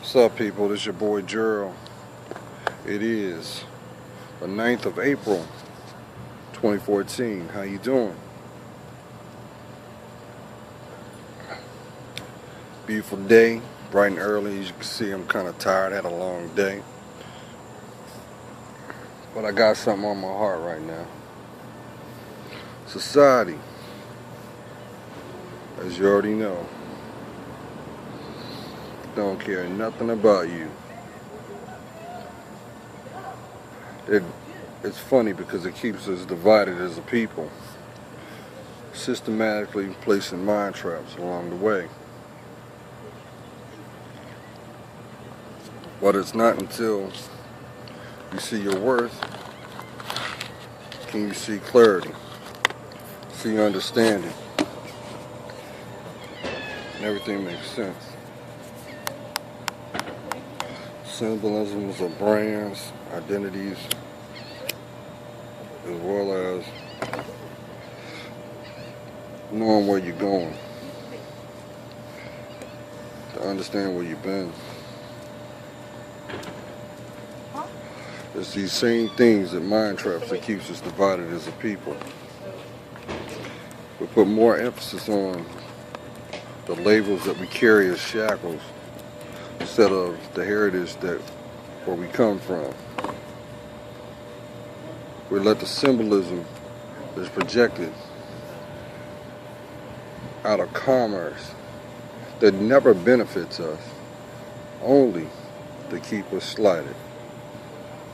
What's up, people? This your boy Gerald. It is the 9th of April 2014. How you doing? Beautiful day, bright and early. As you can see, I'm kind of tired. I had a long day, but I got something on my heart right now. Society, as you already know, don't care nothing about you. It's funny because it keeps us divided as a people, systematically placing mind traps along the way. But it's not until you see your worth can you see clarity, see understanding, and everything makes sense. Symbolisms of brands, identities, as well as knowing where you're going, to understand where you've been. It's these same things that mind traps that keeps us divided as a people. We put more emphasis on the labels that we carry as shackles instead of the heritage that where we come from. We let the symbolism that's projected out of commerce that never benefits us, only to keep us slighted.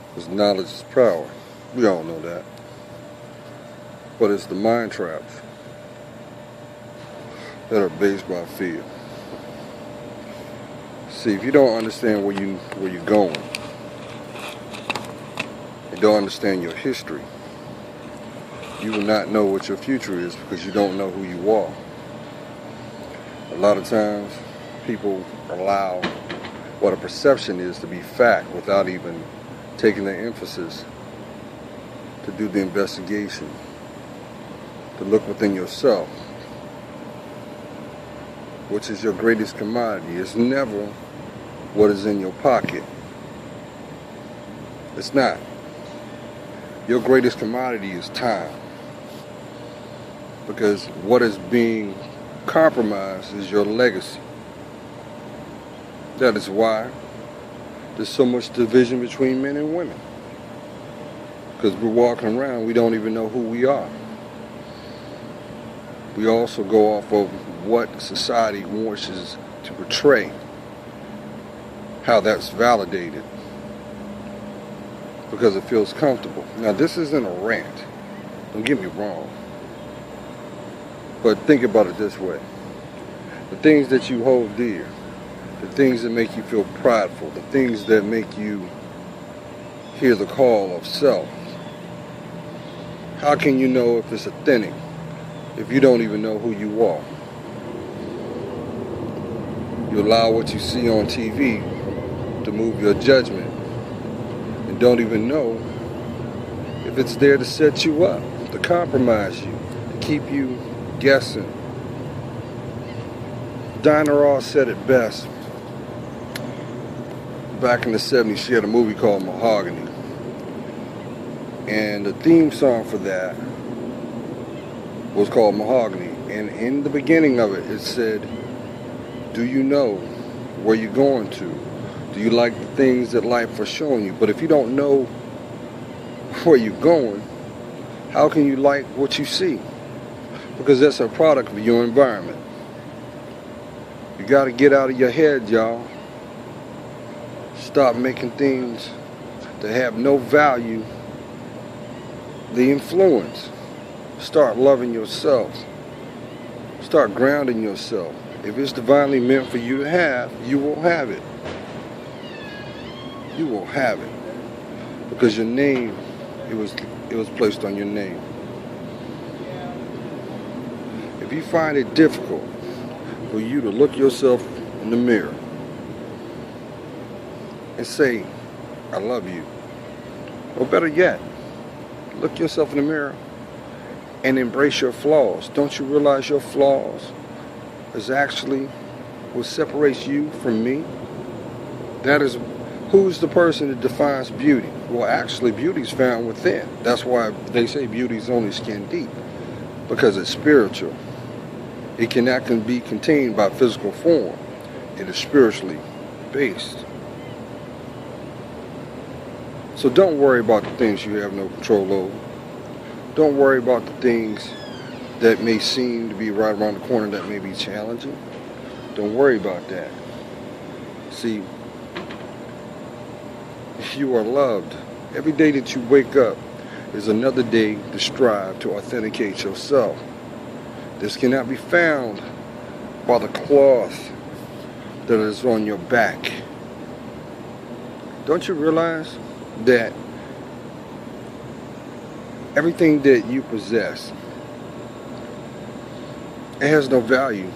Because knowledge is power. We all know that. But it's the mind traps that are based by fear. See, if you don't understand where you're going, you don't understand your history, you will not know what your future is because you don't know who you are. A lot of times, people allow what a perception is to be fact without even taking the emphasis to do the investigation, to look within yourself, which is your greatest commodity. It's never what is in your pocket. It's not. Your greatest commodity is time. Because what is being compromised is your legacy. That is why there's so much division between men and women. Because we're walking around, we don't even know who we are. We also go off of what society wants us to portray, how that's validated, because it feels comfortable. Now, this isn't a rant, don't get me wrong, but think about it this way. The things that you hold dear, the things that make you feel prideful, the things that make you hear the call of self, how can you know if it's authentic if you don't even know who you are? You allow what you see on TV to move your judgment and don't even know if it's there to set you up, to compromise you, to keep you guessing. Diana Ross said it best. Back in the 70s, she had a movie called Mahogany. And the theme song for that was called Mahogany. And in the beginning of it, it said, do you know where you're going to? Do you like the things that life is showing you? But if you don't know where you're going, how can you like what you see? Because that's a product of your environment. You got to get out of your head, y'all. Stop making things that have no value the influence. Start loving yourself. Start grounding yourself. If it's divinely meant for you to have, you will have it. You will have it. Because your name, it was placed on your name. If you find it difficult for you to look yourself in the mirror and say, I love you, or better yet, look yourself in the mirror and embrace your flaws. Don't you realize your flaws is actually what separates you from me? That is, who's the person that defines beauty? Well, actually, beauty is found within. That's why they say beauty is only skin deep, because it's spiritual. It cannot be contained by physical form. It is spiritually based. So don't worry about the things you have no control over. Don't worry about the things that may seem to be right around the corner that may be challenging. Don't worry about that. See, you are loved. Every day that you wake up is another day to strive to authenticate yourself. This cannot be found by the cloth that is on your back. Don't you realize that everything that you possess, it has no value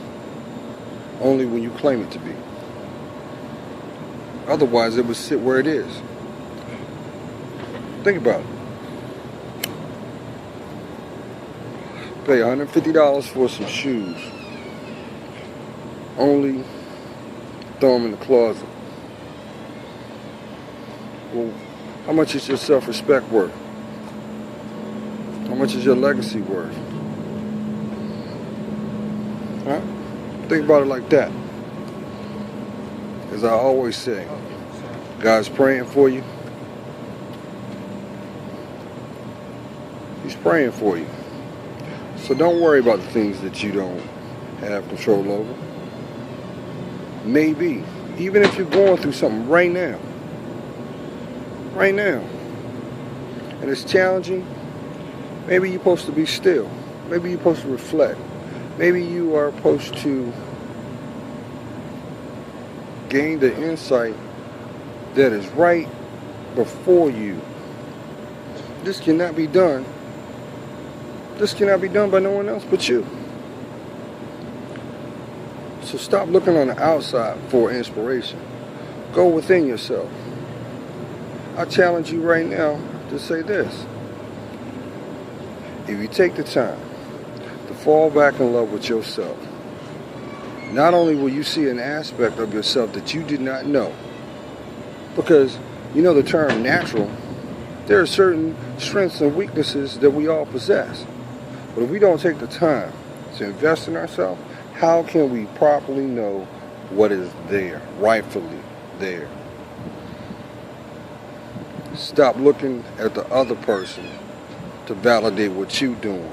only when you claim it to be. Otherwise, it would sit where it is. Think about it. Pay $150 for some shoes. Only throw them in the closet. Well, how much is your self-respect worth? How much is your legacy worth? Huh? Think about it like that. As I always say, God's praying for you. He's praying for you. So don't worry about the things that you don't have control over. Maybe, even if you're going through something right now, and it's challenging, maybe you're supposed to be still. Maybe you're supposed to reflect. Maybe you are supposed to gain the insight that is right before you. This cannot be done. This cannot be done by no one else but you. So stop looking on the outside for inspiration. Go within yourself. I challenge you right now to say this. If you take the time to fall back in love with yourself, not only will you see an aspect of yourself that you did not know, because you know the term natural, there are certain strengths and weaknesses that we all possess. But if we don't take the time to invest in ourselves, how can we properly know what is there, rightfully there? Stop looking at the other person to validate what you're doing.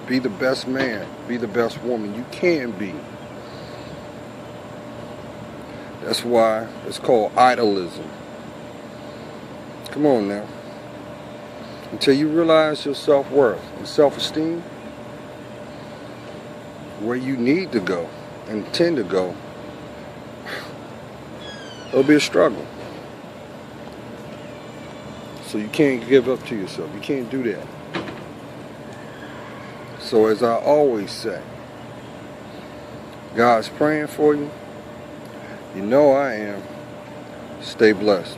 Be the best man, be the best woman you can be. That's why it's called idolism. Come on now. Until you realize your self-worth and self-esteem, where you need to go and intend to go, it'll be a struggle. So you can't give up to yourself. You can't do that. So as I always say, God's praying for you. You know I am. Stay blessed.